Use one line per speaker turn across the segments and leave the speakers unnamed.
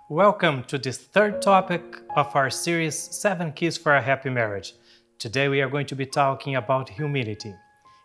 Welcome to this third topic of our series 7 Keys for a Happy Marriage. Today we are going to be talking about humility.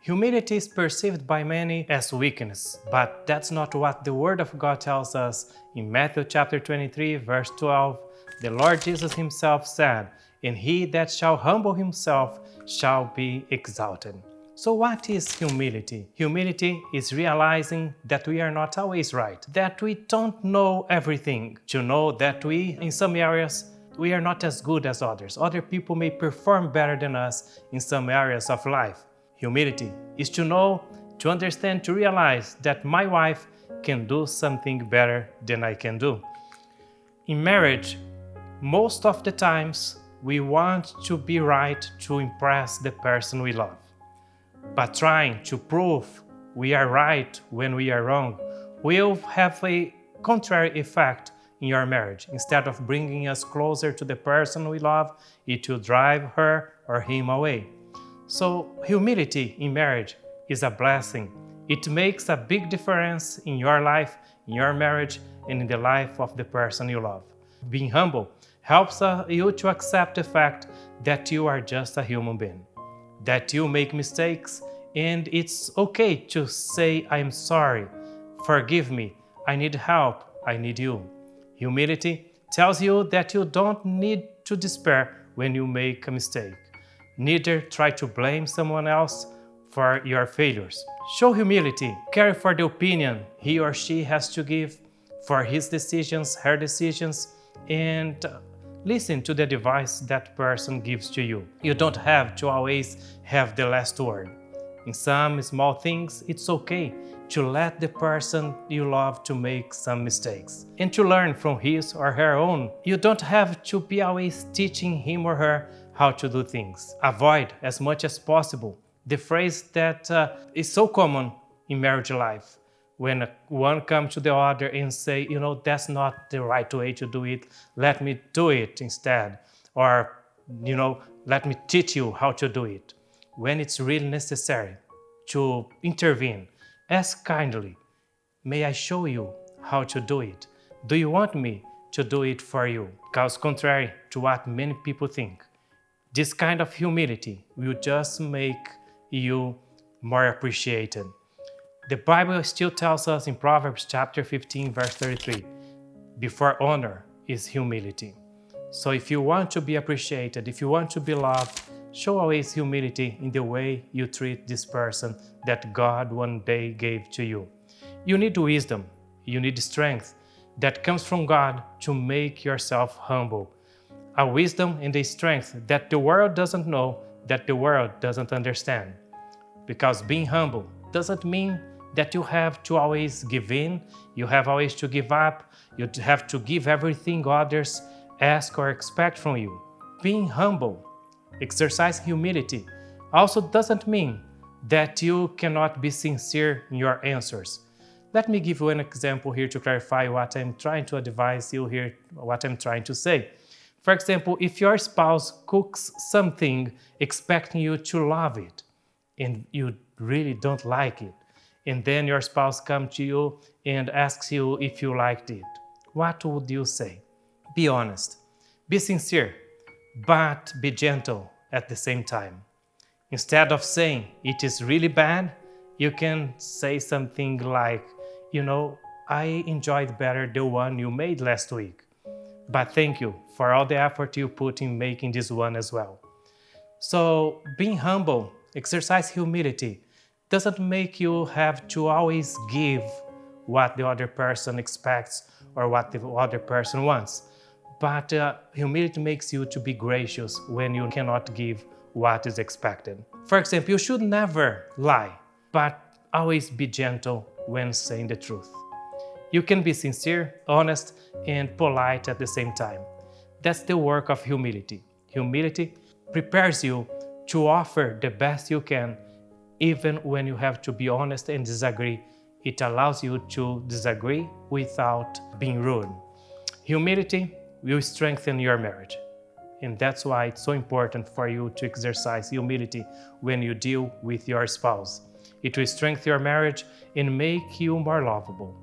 Humility is perceived by many as weakness, but that's not what the Word of God tells us. In Matthew chapter 23, verse 12, the Lord Jesus himself said, "And he that shall humble himself shall be exalted." So what is humility? Humility is realizing that we are not always right, that we don't know everything, to know that in some areas, we are not as good as others. Other people may perform better than us in some areas of life. Humility is to know, to understand, to realize that my wife can do something better than I can do. In marriage, most of the times, we want to be right to impress the person we love. But trying to prove we are right when we are wrong will have a contrary effect in your marriage. Instead of bringing us closer to the person we love, it will drive her or him away. So humility in marriage is a blessing. It makes a big difference in your life, in your marriage, and in the life of the person you love. Being humble helps you to accept the fact that you are just a human being, that you make mistakes, and it's okay to say, "I'm sorry, forgive me, I need help, I need you." Humility tells you that you don't need to despair when you make a mistake. Neither try to blame someone else for your failures. Show humility, care for the opinion he or she has to give, for his decisions, her decisions, and listen to the advice that person gives to you. You don't have to always have the last word. In some small things, it's okay to let the person you love to make some mistakes and to learn from his or her own. You don't have to be always teaching him or her how to do things. Avoid as much as possible the phrase that is so common in marriage life, when one comes to the other and say, "That's not the right way to do it, let me do it instead," or, "let me teach you how to do it." When it's really necessary to intervene, ask kindly, "May I show you how to do it? Do you want me to do it for you?" Because contrary to what many people think, this kind of humility will just make you more appreciated. The Bible still tells us in Proverbs chapter 15, verse 33, before honor is humility. So if you want to be appreciated, if you want to be loved, show always humility in the way you treat this person that God one day gave to you. You need wisdom, you need strength that comes from God to make yourself humble. A wisdom and a strength that the world doesn't know, that the world doesn't understand. Because being humble doesn't mean that you have to always give in, you have always to give up, you have to give everything others ask or expect from you. Being humble, exercise humility, also doesn't mean that you cannot be sincere in your answers. Let me give you an example here to clarify what I'm trying to advise you here, what I'm trying to say. For example, if your spouse cooks something expecting you to love it, and you really don't like it, and then your spouse comes to you and asks you if you liked it, what would you say? Be honest, be sincere, but be gentle at the same time. Instead of saying it is really bad, you can say something like, "I enjoyed better the one you made last week, but thank you for all the effort you put in making this one as well." So being humble, exercise humility, doesn't make you have to always give what the other person expects or what the other person wants. But humility makes you to be gracious when you cannot give what is expected. For example, you should never lie, but always be gentle when saying the truth. You can be sincere, honest, and polite at the same time. That's the work of humility. Humility prepares you to offer the best you can, even when you have to be honest and disagree. It allows you to disagree without being rude. Humility will strengthen your marriage. And that's why it's so important for you to exercise humility when you deal with your spouse. It will strengthen your marriage and make you more lovable.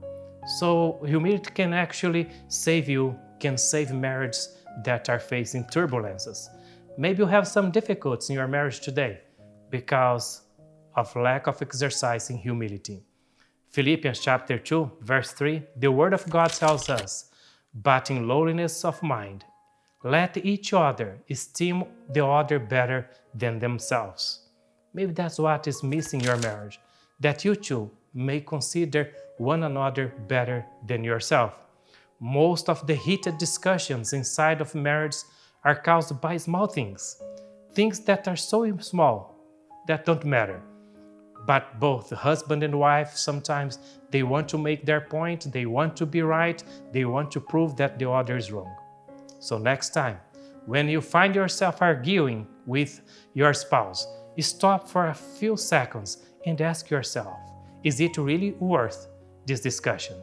So humility can actually save you, can save marriages that are facing turbulences. Maybe you have some difficulties in your marriage today because of lack of exercising humility. Philippians chapter 2, verse 3, the word of God tells us, but in lowliness of mind, let each other esteem the other better than themselves. Maybe that's what is missing in your marriage, that you two may consider one another better than yourself. Most of the heated discussions inside of marriage are caused by small things, things that are so small that don't matter. But both the husband and wife, sometimes they want to make their point, they want to be right, they want to prove that the other is wrong. So next time, when you find yourself arguing with your spouse, stop for a few seconds and ask yourself, is it really worth this discussion?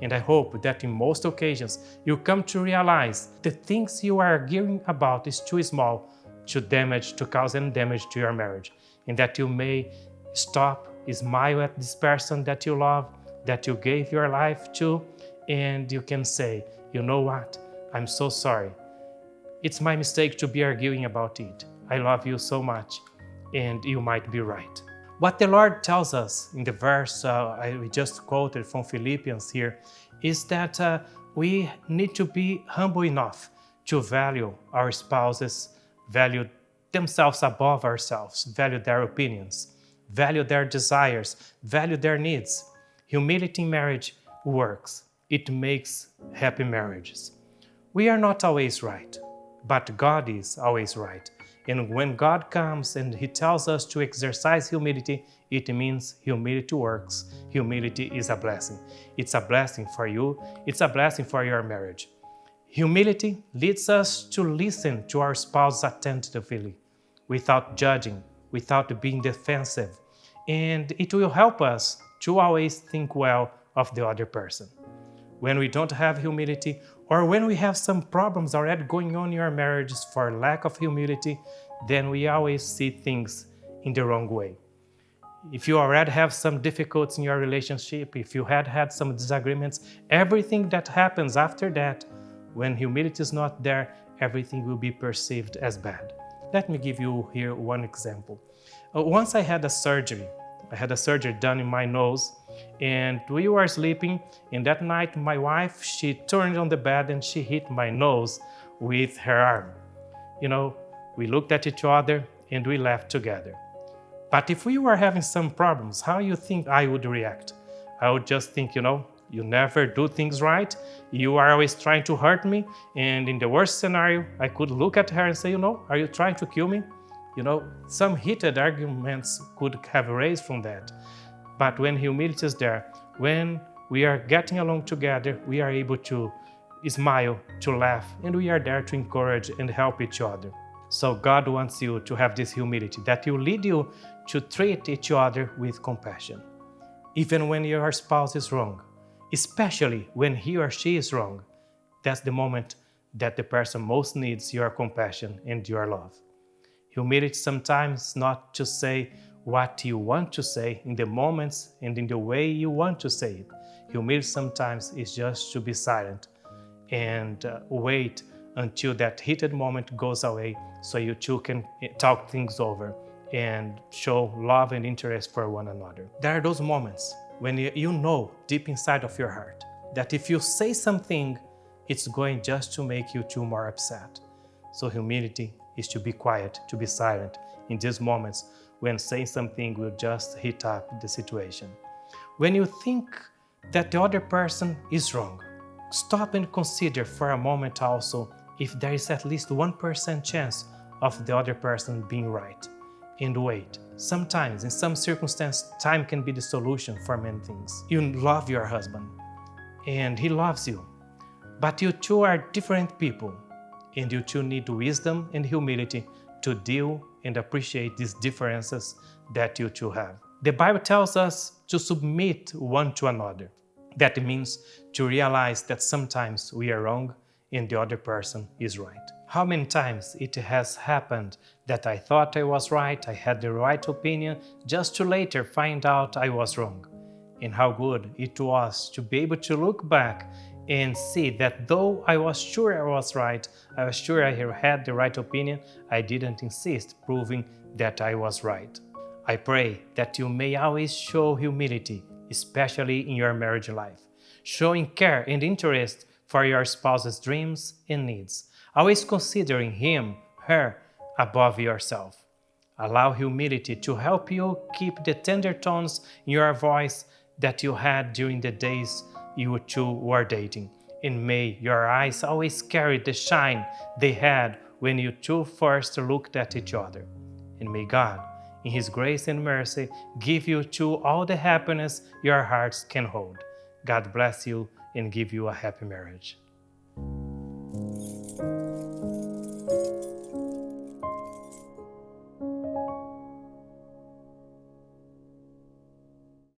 And I hope that in most occasions you come to realize the things you are arguing about is too small to cause any damage to your marriage, and that you may stop, smile at this person that you love, that you gave your life to, and you can say, you know what? I'm so sorry. It's my mistake to be arguing about it. I love you so much, and you might be right. What the Lord tells us in the verse we just quoted from Philippians here is that we need to be humble enough to value our spouses, value themselves above ourselves, value their opinions, value their desires, value their needs. Humility in marriage works. It makes happy marriages. We are not always right, but God is always right. And when God comes and He tells us to exercise humility, it means humility works. Humility is a blessing. It's a blessing for you. It's a blessing for your marriage. Humility leads us to listen to our spouse attentively, without judging, without being defensive. And it will help us to always think well of the other person. When we don't have humility, or when we have some problems already going on in our marriages for lack of humility, then we always see things in the wrong way. If you already have some difficulties in your relationship, if you had some disagreements, everything that happens after that, when humility is not there, everything will be perceived as bad. Let me give you here one example. Once I had a surgery. I had a surgery done in my nose, and we were sleeping, and that night my wife, she turned on the bed and she hit my nose with her arm. We looked at each other and we laughed together. But if we were having some problems, how you think I would react? I would just think, you never do things right, you are always trying to hurt me, and in the worst scenario, I could look at her and say, are you trying to kill me? Some heated arguments could have raised from that. But when humility is there, when we are getting along together, we are able to smile, to laugh, and we are there to encourage and help each other. So God wants you to have this humility that will lead you to treat each other with compassion. Even when your spouse is wrong, especially when he or she is wrong, that's the moment that the person most needs your compassion and your love. Humility sometimes not to say what you want to say in the moments and in the way you want to say it. Humility sometimes is just to be silent and wait until that heated moment goes away so you two can talk things over and show love and interest for one another. There are those moments when you know deep inside of your heart that if you say something, it's going just to make you two more upset. So humility is to be quiet, to be silent in these moments when saying something will just heat up the situation. When you think that the other person is wrong, stop and consider for a moment also if there is at least 1% chance of the other person being right. And wait. Sometimes, in some circumstances, time can be the solution for many things. You love your husband, and he loves you. But you two are different people, and you two need wisdom and humility to deal and appreciate these differences that you two have. The Bible tells us to submit one to another. That means to realize that sometimes we are wrong and the other person is right. How many times it has happened that I thought I was right, I had the right opinion, just to later find out I was wrong. And how good it was to be able to look back and see that though I was sure I was right, I was sure I had the right opinion, I didn't insist proving that I was right. I pray that you may always show humility, especially in your marriage life, showing care and interest for your spouse's dreams and needs, always considering him, her, above yourself. Allow humility to help you keep the tender tones in your voice that you had during the days you two were dating. And may your eyes always carry the shine they had when you two first looked at each other. And may God, in His grace and mercy, give you two all the happiness your hearts can hold. God bless you and give you a happy marriage.